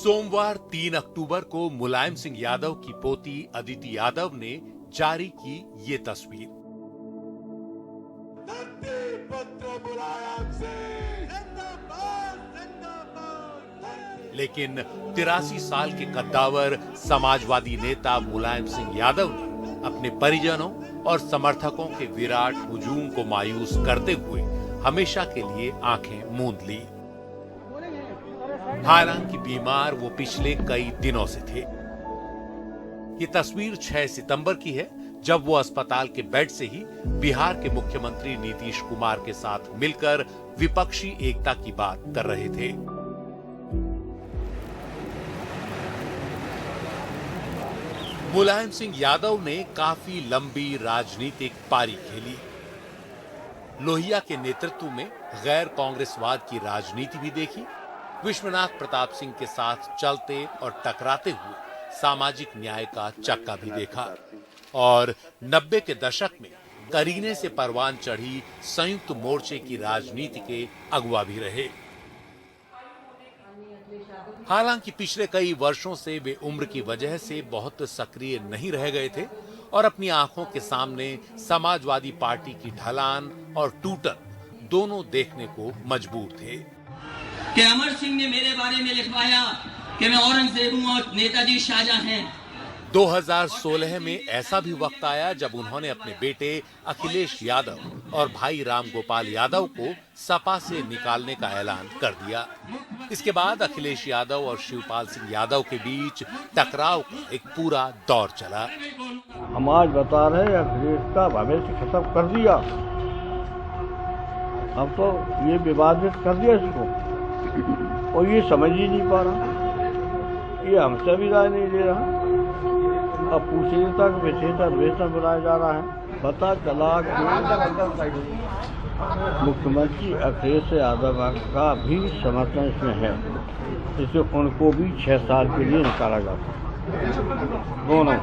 सोमवार 3 अक्टूबर को मुलायम सिंह यादव की पोती अदिति यादव ने जारी की ये तस्वीर। लेकिन 83 साल के कद्दावर समाजवादी नेता मुलायम सिंह यादव ने अपने परिजनों और समर्थकों के विराट हुजूम को मायूस करते हुए हमेशा के लिए आंखें मूंद ली। हालांकि बीमार वो पिछले कई दिनों से थे। ये तस्वीर 6 सितंबर की है, जब वो अस्पताल के बेड से ही बिहार के मुख्यमंत्री नीतीश कुमार के साथ मिलकर विपक्षी एकता की बात कर रहे थे। मुलायम सिंह यादव ने काफी लंबी राजनीतिक पारी खेली। लोहिया के नेतृत्व में गैर कांग्रेसवाद की राजनीति भी देखी। विश्वनाथ प्रताप सिंह के साथ चलते और टकराते हुए सामाजिक न्याय का चक्का भी देखा और 90 के दशक में करीने से परवान चढ़ी संयुक्त मोर्चे की राजनीति के अगुवा भी रहे। हालांकि पिछले कई वर्षों से वे उम्र की वजह से बहुत सक्रिय नहीं रह गए थे और अपनी आंखों के सामने समाजवादी पार्टी की ढलान और टूटन दोनों देखने को मजबूर थे। कि अमर सिंह ने मेरे बारे में लिखवाया कि मैं औरंगजेब हूं और नेताजी शाहजहां हैं। 2016 में ऐसा भी वक्त आया जब उन्होंने अपने बेटे अखिलेश यादव और भाई रामगोपाल यादव को सपा से निकालने का ऐलान कर दिया। इसके बाद अखिलेश यादव और शिवपाल सिंह यादव के बीच टकराव का एक पूरा दौर चला। हम आज बता रहे अखिलेश का भविष्य खत्म कर दिया, अब तो ये विवादित कर दिया इसको, और ये समझ ही नहीं पा रहा, ये हमसे भी राय नहीं दे रहा। अब पूछता कि विशेषण बनाया जा रहा है। पता चला कि मुख्यमंत्री अखिलेश यादव का भी समर्थन इसमें है, जिससे उनको भी 6 साल के लिए निकाला जाता। दोनों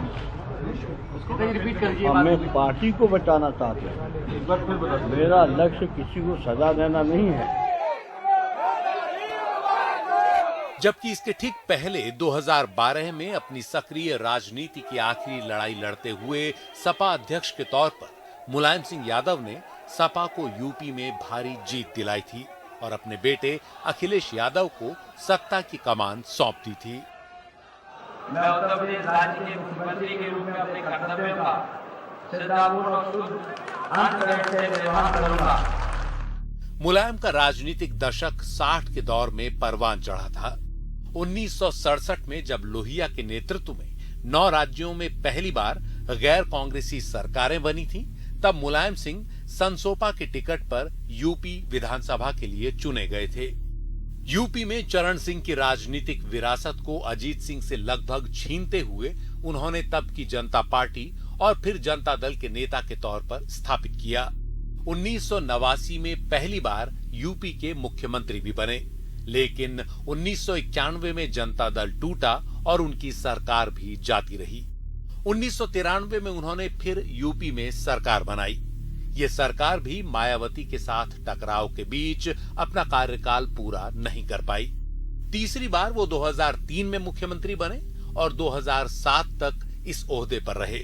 हमें पार्टी को बचाना चाहते हैं। मेरा लक्ष्य किसी को सजा देना नहीं है। जबकि इसके ठीक पहले 2012 में अपनी सक्रिय राजनीति की आखिरी लड़ाई लड़ते हुए सपा अध्यक्ष के तौर पर मुलायम सिंह यादव ने सपा को यूपी में भारी जीत दिलाई थी और अपने बेटे अखिलेश यादव को सत्ता की कमान सौंप दी थी। मैं उत्तर प्रदेश राज्य के मुख्यमंत्री के रूप में अपने कर्तव्यों का श्रद्धापूर्ण और शुद्ध अंतःकरण से निर्वहन करूंगा। मुलायम का राजनीतिक दशक 60 के दौर में परवान चढ़ा था। 1967 में जब लोहिया के नेतृत्व में 9 राज्यों में पहली बार गैर कांग्रेसी सरकारें बनी थीं, तब मुलायम सिंह संसोपा के टिकट पर यूपी विधानसभा के लिए चुने गए थे। यूपी में चरण सिंह की राजनीतिक विरासत को अजीत सिंह से लगभग छीनते हुए उन्होंने तब की जनता पार्टी और फिर जनता दल के नेता के तौर पर स्थापित किया। 1989 में पहली बार यूपी के मुख्यमंत्री भी बने, लेकिन 1991 में जनता दल टूटा और उनकी सरकार भी जाती रही। 1993 में उन्होंने फिर यूपी में सरकार बनाई। ये सरकार भी मायावती के साथ टकराव के बीच अपना कार्यकाल पूरा नहीं कर पाई। तीसरी बार वो 2003 में मुख्यमंत्री बने और 2007 तक इस ओहदे पर रहे।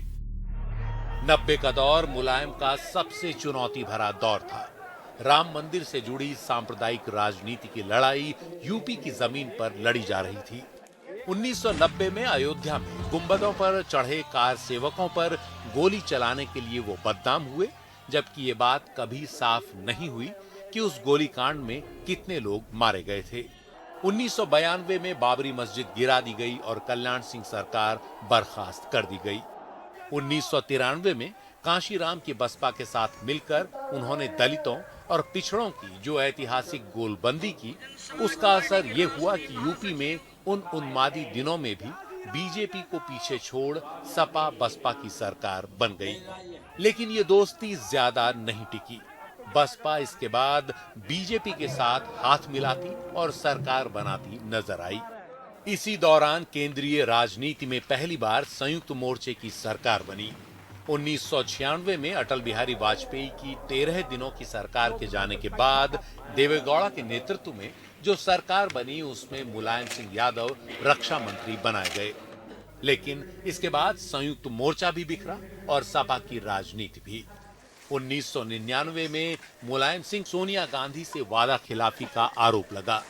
90 का दौर मुलायम का सबसे चुनौती भरा दौर था। राम मंदिर से जुड़ी सांप्रदायिक राजनीति की लड़ाई यूपी की जमीन पर लड़ी जा रही थी। 1990 में अयोध्या में गुंबदों पर चढ़े कार सेवकों पर गोली चलाने के लिए वो बदनाम हुए, जबकि ये बात कभी साफ नहीं हुई कि उस गोलीकांड में कितने लोग मारे गए थे। 1992 में बाबरी मस्जिद गिरा दी गई और कल्याण सिंह सरकार बर्खास्त कर दी गई। 1993 में कांशीराम की बसपा के साथ मिलकर उन्होंने दलितों और पिछड़ों की जो ऐतिहासिक गोलबंदी की, उसका असर ये हुआ कि यूपी में उन उन्मादी दिनों में भी बीजेपी को पीछे छोड़ सपा बसपा की सरकार बन गई। लेकिन ये दोस्ती ज्यादा नहीं टिकी। बसपा इसके बाद बीजेपी के साथ हाथ मिलाती और सरकार बनाती नजर आई। इसी दौरान केंद्रीय राजनीति में पहली बार संयुक्त मोर्चे की सरकार बनी। 1996 में अटल बिहारी वाजपेयी की 13 दिनों की सरकार के जाने के बाद देवेगौड़ा के नेतृत्व में जो सरकार बनी उसमें मुलायम सिंह यादव रक्षा मंत्री बनाए गए। लेकिन इसके बाद संयुक्त मोर्चा भी बिखरा और सपा की राजनीति भी। 1999 में मुलायम सिंह सोनिया गांधी से वादा खिलाफी का आरोप लगा,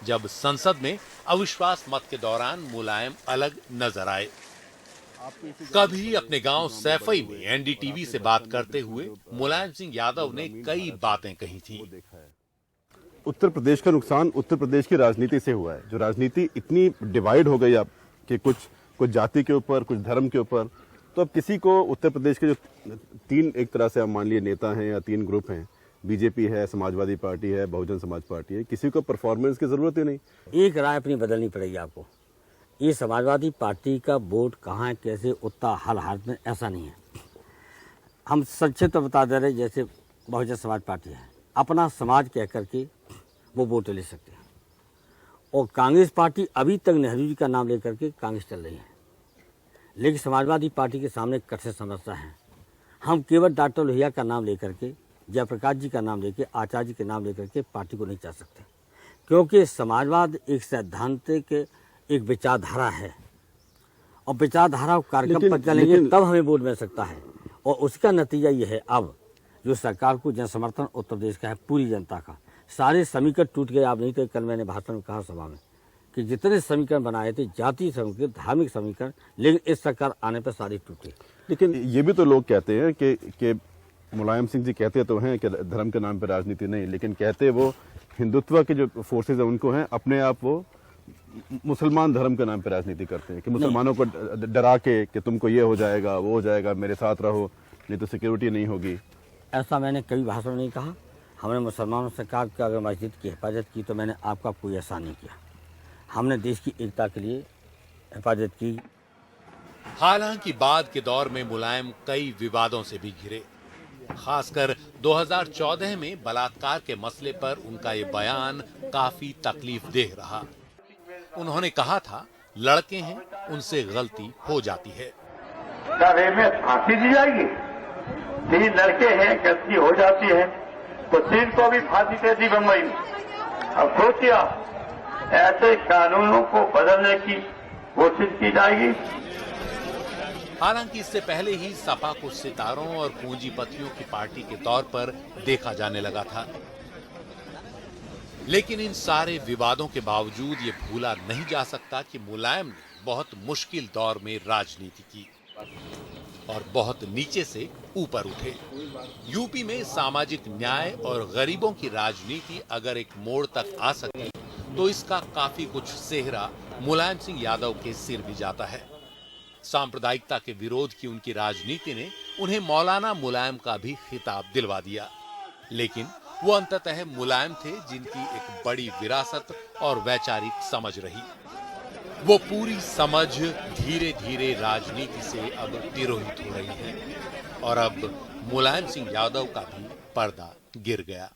जब संसद में अविश्वास मत के दौरान मुलायम अलग नजर आए। कभी अपने गांव सैफई में एनडीटीवी से बात करते हुए मुलायम सिंह यादव ने कई बातें कही थी। उत्तर प्रदेश का नुकसान उत्तर प्रदेश की राजनीति से हुआ है। जो राजनीति इतनी डिवाइड हो गई अब कि कुछ जाति के ऊपर, कुछ धर्म के ऊपर, तो अब किसी को उत्तर प्रदेश के जो तीन एक तरह से आप मान लिए नेता हैं या तीन ग्रुप हैं, बीजेपी है, समाजवादी पार्टी है, बहुजन समाज पार्टी है, किसी को परफॉर्मेंस की जरूरत ही नहीं। एक राय अपनी बदलनी पड़ेगी आपको। ये समाजवादी पार्टी का वोट कहाँ कैसे उतना हाल हालत में ऐसा नहीं है। हम संक्षिप्त बता दे रहे, जैसे बहुजन समाज पार्टी है, अपना समाज कह करके वो वोट ले सकते हैं। और कांग्रेस पार्टी अभी तक नेहरू जी का नाम लेकर के कांग्रेस चल रही है, लेकिन समाजवादी पार्टी के सामने कठिन समस्या है। हम केवल डॉक्टर लोहिया का नाम लेकर के, जयप्रकाश जी का नाम लेकर, आचार्य जी के नाम लेकर के पार्टी को नहीं चला सकते, क्योंकि समाजवाद एक सैद्धांतिक एक विचारधारा है और विचारधारा कार्यक्रम पर चलेंगे तब हमें वोट मिल सकता है। और उसका नतीजा ये है, अब जो सरकार को जन समर्थन उत्तर प्रदेश का है, पूरी जनता का, सारे समीकरण टूट गए। आप नहीं तो कल मैंने भाषण में कहा सभा में कि जितने समीकरण बनाए थे, जातीय समीकरण, धार्मिक समीकरण, लेकिन इस सरकार आने पर सारे टूटे। लेकिन ये भी तो लोग कहते हैं कि मुलायम सिंह जी कहते तो हैं कि धर्म के नाम पर राजनीति नहीं, लेकिन कहते वो हिंदुत्व के जो फोर्सेज हैं उनको हैं, अपने आप वो मुसलमान धर्म के नाम पर राजनीति करते हैं कि मुसलमानों को डरा के कि तुमको ये हो जाएगा, वो हो जाएगा, मेरे साथ रहो नहीं तो सिक्योरिटी नहीं होगी। ऐसा मैंने कभी भाषण में नहीं कहा। हमने मुसलमानों से कहा कि अगर मस्जिद की हिफाजत की तो मैंने आपका कोई एहसान नहीं किया। हमने देश की एकता के लिए हिफाजत की। हालांकि बाद के दौर में मुलायम कई विवादों से भी घिरे। खासकर 2014 में बलात्कार के मसले पर उनका ये बयान काफी तकलीफदेह रहा। उन्होंने कहा था, लड़के हैं, उनसे गलती हो जाती है। क्या में फांसी दी जाएगी? 3 लड़के हैं, गलती हो जाती है तो 3 को भी फांसी दे दी बम्बई में। अब सोचिए, ऐसे कानूनों को बदलने की कोशिश की जाएगी। हालांकि इससे पहले ही सपा को सितारों और पूंजीपतियों की पार्टी के तौर पर देखा जाने लगा था। लेकिन इन सारे विवादों के बावजूद ये भूला नहीं जा सकता कि मुलायम ने बहुत मुश्किल दौर में राजनीति की और बहुत नीचे से ऊपर उठे। यूपी में सामाजिक न्याय और गरीबों की राजनीति अगर एक मोड़ तक आ सके तो इसका काफी कुछ सेहरा मुलायम सिंह यादव के सिर भी जाता है। सांप्रदायिकता के विरोध की उनकी राजनीति ने उन्हें मौलाना मुलायम का भी खिताब दिलवा दिया। लेकिन वो अंततः मुलायम थे जिनकी एक बड़ी विरासत और वैचारिक समझ रही। वो पूरी समझ धीरे धीरे राजनीति से अब तिरोहित हो रही है और अब मुलायम सिंह यादव का भी पर्दा गिर गया।